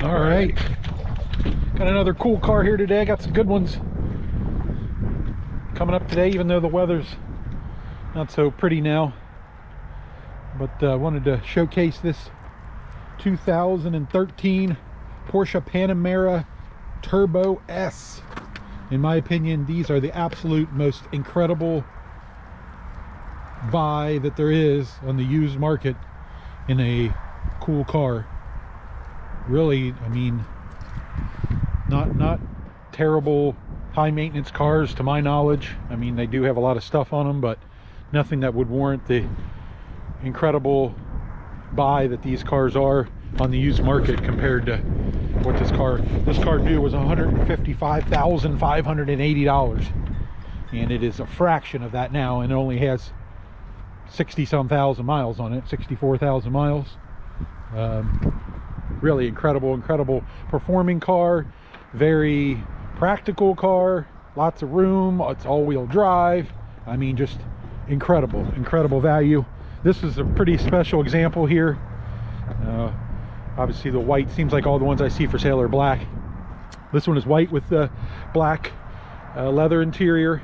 All right, got another cool car here today. I got some good ones coming up today, even though the weather's not so pretty now. But wanted to showcase this 2013 Porsche Panamera Turbo S. In my opinion, these are the absolute most incredible buy that there is on the used market in a cool car. Really, I mean, not terrible high maintenance cars to my knowledge. I mean, they do have a lot of stuff on them, but nothing that would warrant the incredible buy that these cars are on the used market compared to what this car new was $155,580, and it is a fraction of that now, and it only has 60-some thousand miles on it, 64,000 miles. Really incredible performing car, very practical car, lots of room, it's all-wheel drive. I mean, just incredible value. This is a pretty special example here. Obviously the white, seems like all the ones I see for sale are black. This one is white with the black leather interior.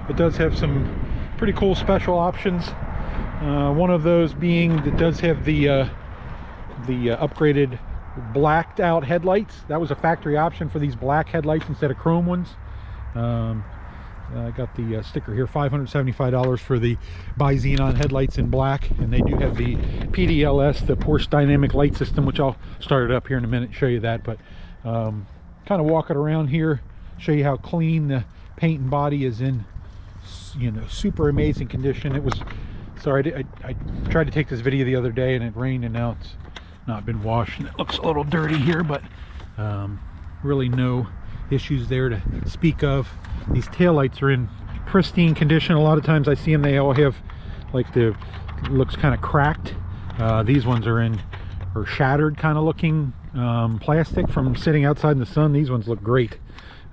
It does have some pretty cool special options. One of those being that does have the upgraded blacked out headlights. That was a factory option for these black headlights instead of chrome ones. I got the sticker here, $575 for the bi-xenon headlights in black, and they do have the PDLS, the Porsche Dynamic Light System, which I'll start it up here in a minute and show you that. But kind of walk it around here, show you how clean the paint and body is in, you know, super amazing condition. It was, sorry, I tried to take this video the other day and it rained, and now it's not been washed and it looks a little dirty here, but really no issues there to speak of. These taillights are in pristine condition. A lot of times I see them, they all have like the, looks kind of cracked. These ones are shattered kind of looking plastic from sitting outside in the sun. These ones look great.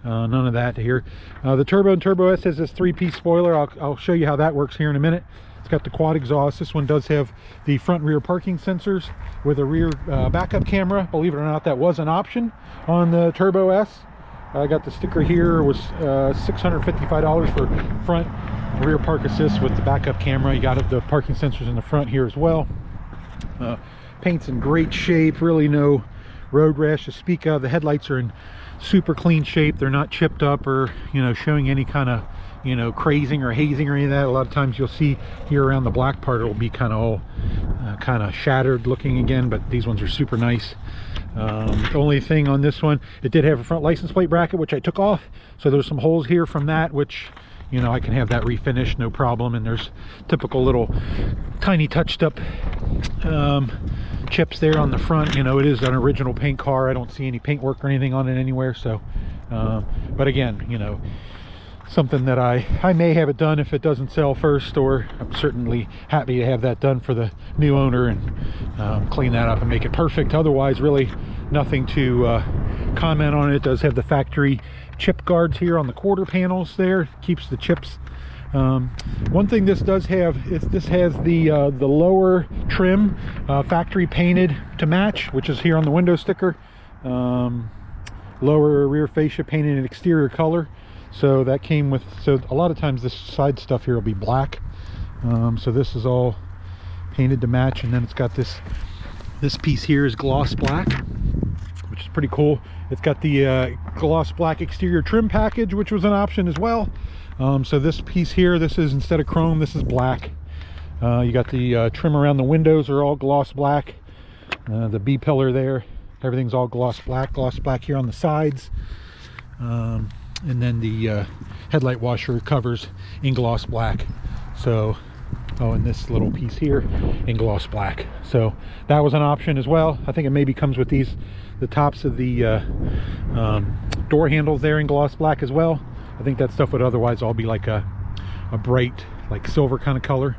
None of that here. The Turbo and Turbo S has this 3-piece spoiler. I'll show you how that works here in a minute. It's got the quad exhaust. This one does have the front and rear parking sensors with a rear backup camera. Believe it or not, that was an option on the Turbo S. I got the sticker here. It was $655 for front and rear park assist with the backup camera. You got the parking sensors in the front here as well. Paint's in great shape, really no road rash to speak of. The headlights are in super clean shape. They're not chipped up or, you know, showing any kind of, you know, crazing or hazing or any of that. A lot of times you'll see here around the black part, it'll be kind of all kind of shattered looking again, but these ones are super nice. The only thing on this one, it did have a front license plate bracket, which I took off, so there's some holes here from that, which, you know, I can have that refinished, no problem. And there's typical little tiny touched up chips there on the front. You know, it is an original paint car. I don't see any paint work or anything on it anywhere. So but again, you know, something that I may have it done if it doesn't sell first, or I'm certainly happy to have that done for the new owner and clean that up and make it perfect. Otherwise, really nothing to comment on it. It does have the factory chip guards here on the quarter panels there, keeps the chips. One thing this does have is this has the lower trim factory painted to match, which is here on the window sticker. Lower rear fascia painted in exterior color. So that came with, so a lot of times this side stuff here will be black. So this is all painted to match, and then it's got this piece here is gloss black, which is pretty cool. It's got the gloss black exterior trim package, which was an option as well. So this piece here, this is, instead of chrome, this is black. You got the trim around the windows are all gloss black. The B pillar there, everything's all gloss black here on the sides. And then the headlight washer covers in gloss black. So, oh, and this little piece here in gloss black. So that was an option as well. I think it maybe comes with these, the tops of the door handles there in gloss black as well. I think that stuff would otherwise all be like a bright, like silver kind of color.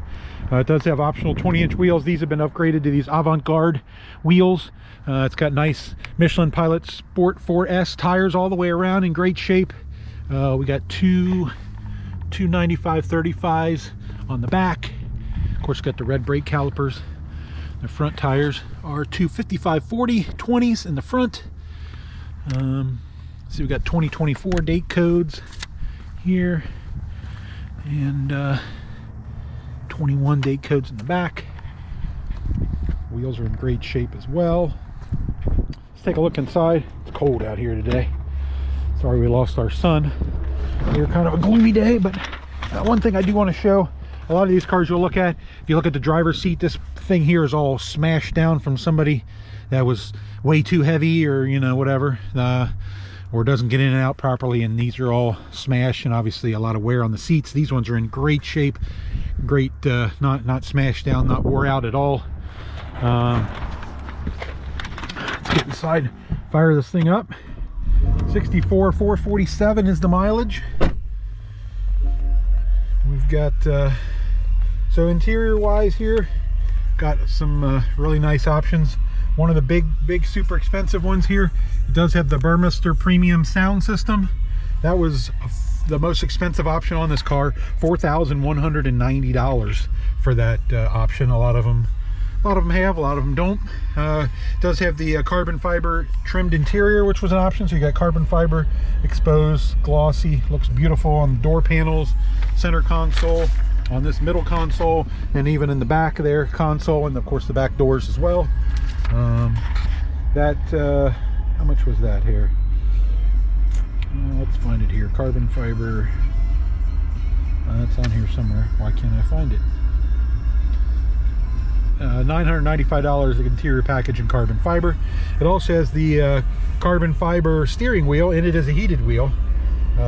It does have optional 20-inch wheels. These have been upgraded to these avant-garde wheels. It's got nice Michelin Pilot Sport 4S tires all the way around, in great shape. We got two 295/35s on the back. Of course, got the red brake calipers. The front tires are two 55/40 20s in the front. See, we got 2024 date codes here, and 21 date codes in the back. Wheels are in great shape as well. Let's take a look inside. It's cold out here today. Sorry we lost our sun. We're kind of a gloomy day, but one thing I do want to show, a lot of these cars you'll look at, if you look at the driver's seat, this thing here is all smashed down from somebody that was way too heavy, or you know, whatever, or doesn't get in and out properly, and these are all smashed, and obviously a lot of wear on the seats. These ones are in great shape, great, not smashed down, not wore out at all. Let's get inside, fire this thing up. 64,447 is the mileage. We've got so interior wise here, got some really nice options. One of the big super expensive ones here, it does have the Burmester premium sound system. That was the most expensive option on this car, $4,190 for that option. A lot of them have, a lot of them don't. It does have the carbon fiber trimmed interior, which was an option. So you got carbon fiber, exposed, glossy, looks beautiful on the door panels, center console, on this middle console, and even in the back of their console, and of course the back doors as well. How much was that here? Let's find it here. Carbon fiber. That's on here somewhere. Why can't I find it? $995 the interior package in carbon fiber. It also has the carbon fiber steering wheel, and it is a heated wheel.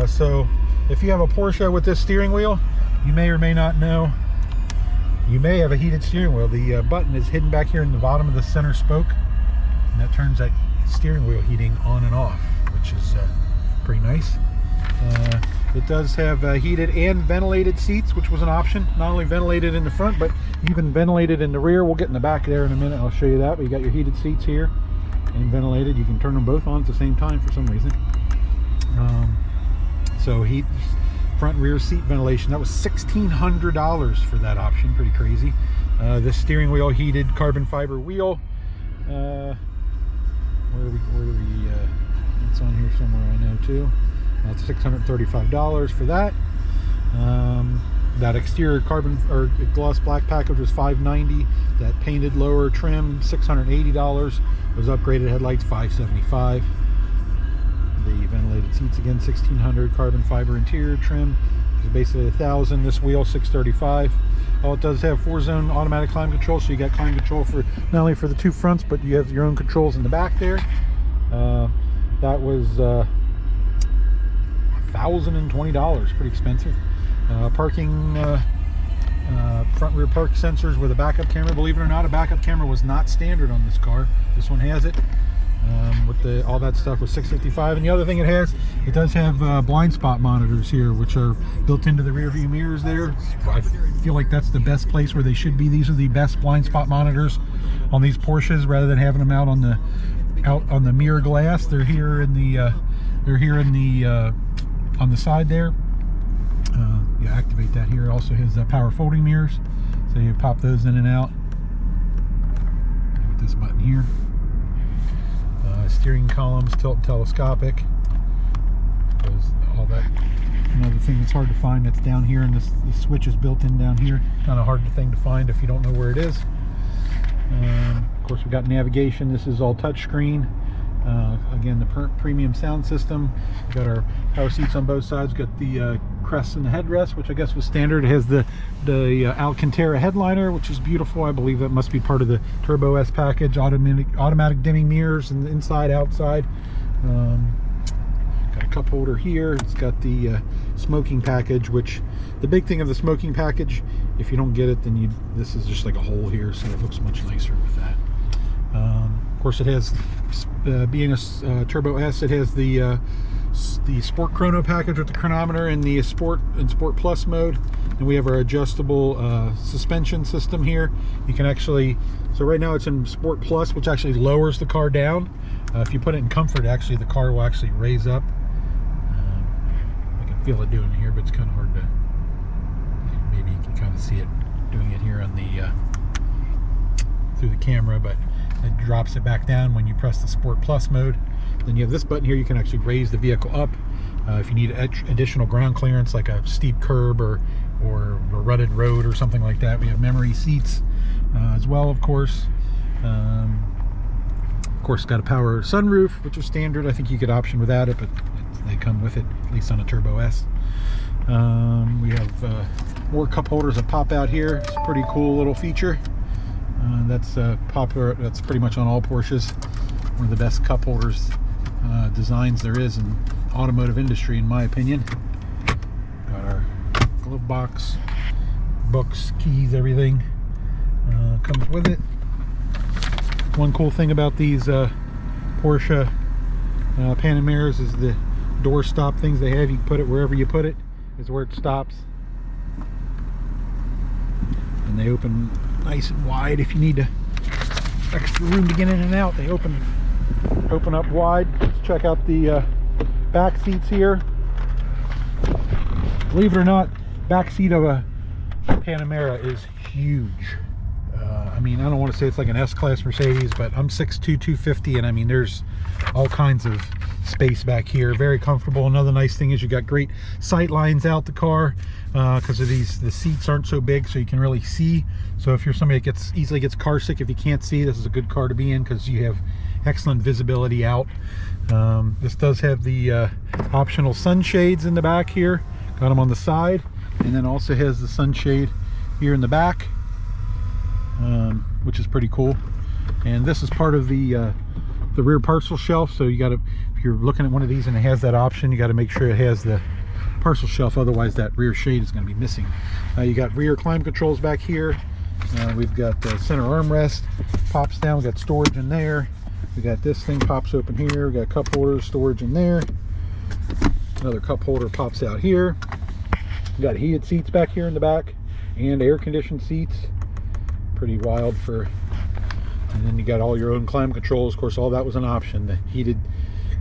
So if you have a Porsche with this steering wheel, you may or may not know, you may have a heated steering wheel. The button is hidden back here in the bottom of the center spoke, and that turns that steering wheel heating on and off, which is pretty nice. It does have heated and ventilated seats, which was an option. Not only ventilated in the front, but even ventilated in the rear. We'll get in the back there in a minute. I'll show you that. But you got your heated seats here and ventilated. You can turn them both on at the same time for some reason. So heat, front and rear seat ventilation. That was $1,600 for that option. Pretty crazy. This steering wheel, heated carbon fiber wheel. Where do we it's on here somewhere, I know too. That's $635 for that. That exterior carbon or gloss black package was $590. That painted lower trim, $680. Those upgraded headlights, $575. The ventilated seats again, $1,600. Carbon fiber interior trim is basically $1,000. This wheel, $635. Oh, it does have 4-zone automatic climate control, so you got climate control for not only for the two fronts, but you have your own controls in the back there. That was $1,020, pretty expensive. Parking, front rear park sensors with a backup camera. Believe it or not, a backup camera was not standard on this car. This one has it. With all that stuff was $655. And the other thing it has, it does have blind spot monitors here, which are built into the rear view mirrors there. I feel like that's the best place where they should be. These are the best blind spot monitors on these Porsches, rather than having them out on the mirror glass. They're here in the on the side there. You activate that here. It also has power folding mirrors, so you pop those in and out with this button here. Steering columns, tilt and telescopic. All that. Another thing that's hard to find, that's down here, and this switch is built in down here. Kind of hard thing to find if you don't know where it is. Of course, we've got navigation. This is all touchscreen. Again, the premium sound system. We've got our power seats on both sides. Got the crest and the headrest, which I guess was standard. It has the Alcantara headliner, which is beautiful. I believe that must be part of the Turbo S package. Automatic dimming mirrors and inside, outside. Got a cup holder here. It's got the smoking package, which the big thing of the smoking package, if you don't get it, then this is just like a hole here, so it looks much nicer with that. Of course, it has, being a Turbo S, it has the Sport Chrono package with the chronometer and the Sport and Sport Plus mode. And we have our adjustable suspension system here. You can actually, so right now it's in Sport Plus, which actually lowers the car down. If you put it in Comfort, actually the car will actually raise up. I can feel it doing it here, but it's kind of hard to, maybe you can kind of see it doing it here on the through the camera, but It drops it back down when you press the Sport Plus mode. Then you have this button here, you can actually raise the vehicle up if you need additional ground clearance, like a steep curb or a rutted road or something like that. We have memory seats as well, of course. Of course, it's got a power sunroof, which is standard. I think you could option without it, but they come with it, at least on a Turbo S. We have more cup holders that pop out here. It's a pretty cool little feature. That's popular. That's pretty much on all Porsches. One of the best cup holders designs there is in automotive industry, in my opinion. Got our glove box, books, keys, everything comes with it. One cool thing about these Porsche Panameras is the door stop things they have. You can put it wherever you put it is where it stops, and they open nice and wide if you need extra room to get in and out. They open up wide. Let's check out the back seats here. Believe it or not, back seat of a Panamera is huge. I mean, I don't want to say it's like an S-Class Mercedes, but I'm 6'2", 250, and I mean, there's all kinds of space back here. Very comfortable. Another nice thing is you got great sight lines out the car because of the seats aren't so big, so you can really see. So if you're somebody that easily gets car sick if you can't see, this is a good car to be in because you have excellent visibility out. This does have the optional sunshades in the back here. Got them on the side, and then also has the sunshade here in the back, which is pretty cool. And this is part of the rear parcel shelf, so you got to, if you're looking at one of these and it has that option, you got to make sure it has the parcel shelf, otherwise that rear shade is going to be missing. You got rear climate controls back here. We've got the center armrest, pops down. We got storage in there. We got this thing pops open here. We got cup holders, storage in there. Another cup holder pops out here. We got heated seats back here in the back and air conditioned seats. Pretty wild for. And then you got all your own climate controls. Of course, all that was an option. The heated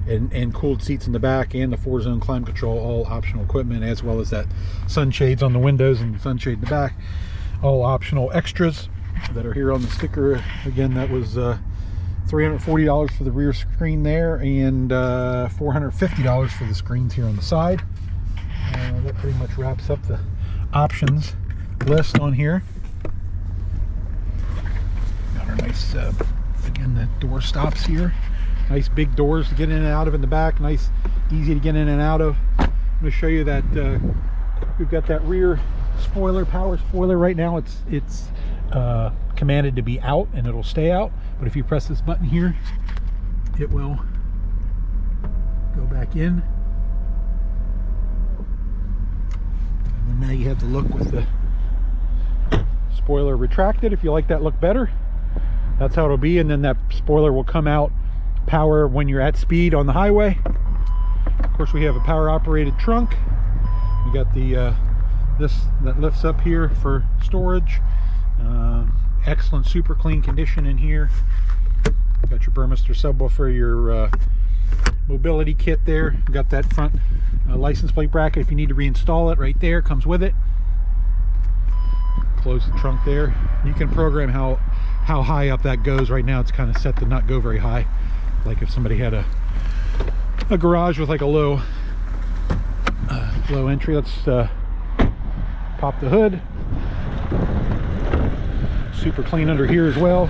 and cooled seats in the back and the 4-zone climate control, all optional equipment, as well as that sunshades on the windows and sunshade in the back, all optional extras that are here on the sticker. Again, that was $340 for the rear screen there, and $450 for the screens here on the side. That pretty much wraps up the options list on here. Got our nice, again, the door stops here. Nice big doors to get in and out of in the back. Nice, easy to get in and out of. I'm going to show you that we've got that rear spoiler, power spoiler. Right now it's commanded to be out, and it'll stay out. But if you press this button here, it will go back in. And then now you have the look with the spoiler retracted. If you like that look better, that's how it'll be. And then that spoiler will come out power when you're at speed on the highway. Of course, we have a power operated trunk. We got the this that lifts up here for storage. Excellent, super clean condition in here. Got your Burmester subwoofer, your mobility kit there. Got that front license plate bracket if you need to reinstall it. Right there, comes with it. Close the trunk there. You can program how high up that goes. Right now it's kind of set to not go very high, like if somebody had a garage with like a low entry. Let's pop the hood. Super clean under here as well.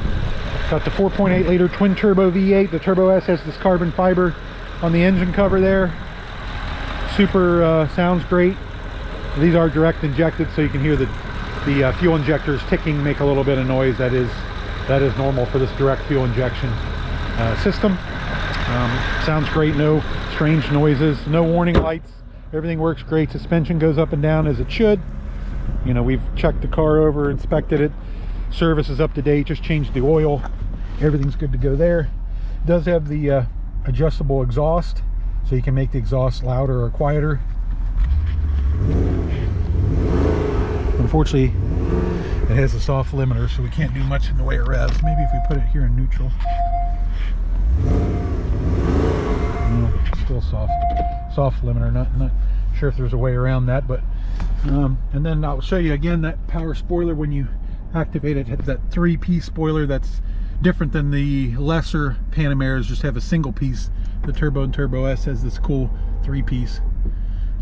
Got the 4.8 liter twin turbo V8. The Turbo S has this carbon fiber on the engine cover there. Super sounds great. These are direct injected, so you can hear the fuel injectors ticking, make a little bit of noise. That is normal for this direct fuel injection system. Sounds great. No strange noises, no warning lights. Everything works great. Suspension goes up and down as it should. You know, we've checked the car over, inspected it. Service is up to date, just changed the oil. Everything's good to go there. It does have the adjustable exhaust, so you can make the exhaust louder or quieter. Unfortunately, it has a soft limiter, so we can't do much in the way of revs. Maybe if we put it here in neutral. No, still soft limiter. Not sure if there's a way around that, but and then I'll show you again that power spoiler. When you activate it, it's that 3-piece spoiler that's different than the lesser Panameras, just have a single piece. The Turbo and Turbo S has this cool 3-piece.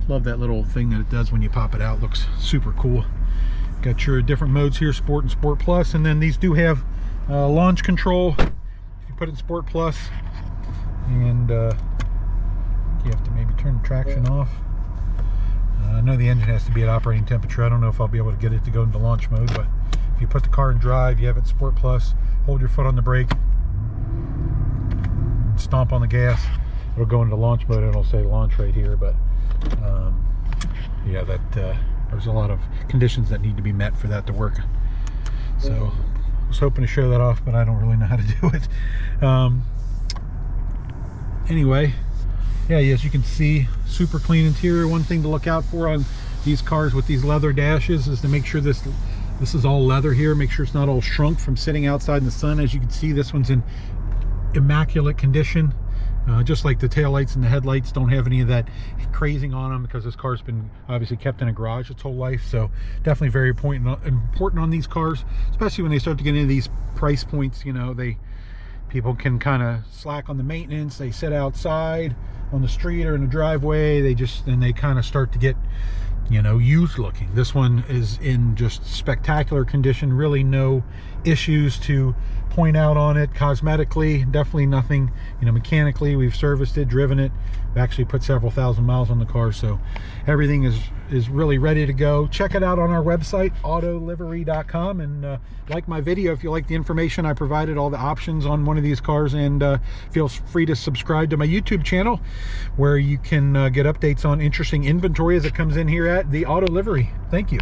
Love that little thing that it does when you pop it out. Looks super cool. Got your different modes here, Sport and Sport Plus, and then these do have launch control if you put it in Sport Plus, and you have to maybe turn the traction off. I know the engine has to be at operating temperature. I don't know if I'll be able to get it to go into launch mode, but if you put the car in drive, you have it Sport Plus, hold your foot on the brake, stomp on the gas, it'll go into launch mode, and it'll say launch right here. But yeah, that there's a lot of conditions that need to be met for that to work. So I was hoping to show that off, but I don't really know how to do it. Anyway, yeah, as you can see, super clean interior. One thing to look out for on these cars with these leather dashes is to make sure this is all leather here. Make sure it's not all shrunk from sitting outside in the sun. As you can see, this one's in immaculate condition. Just like the taillights and the headlights don't have any of that crazing on them, because this car's been obviously kept in a garage its whole life. So definitely very important on these cars, especially when they start to get into these price points. You know, people can kind of slack on the maintenance. They sit outside on the street or in the driveway. They kind of start to get, you know, used looking. This one is in just spectacular condition. Really no issues to point out on it. Cosmetically, definitely nothing, you know, mechanically. We've serviced it, driven it. We've actually put several thousand miles on the car, so everything is really ready to go. Check it out on our website, autolivery.com, and like my video if you like the information I provided, all the options on one of these cars, and feel free to subscribe to my YouTube channel, where you can get updates on interesting inventory as it comes in here at the Auto Livery. Thank you.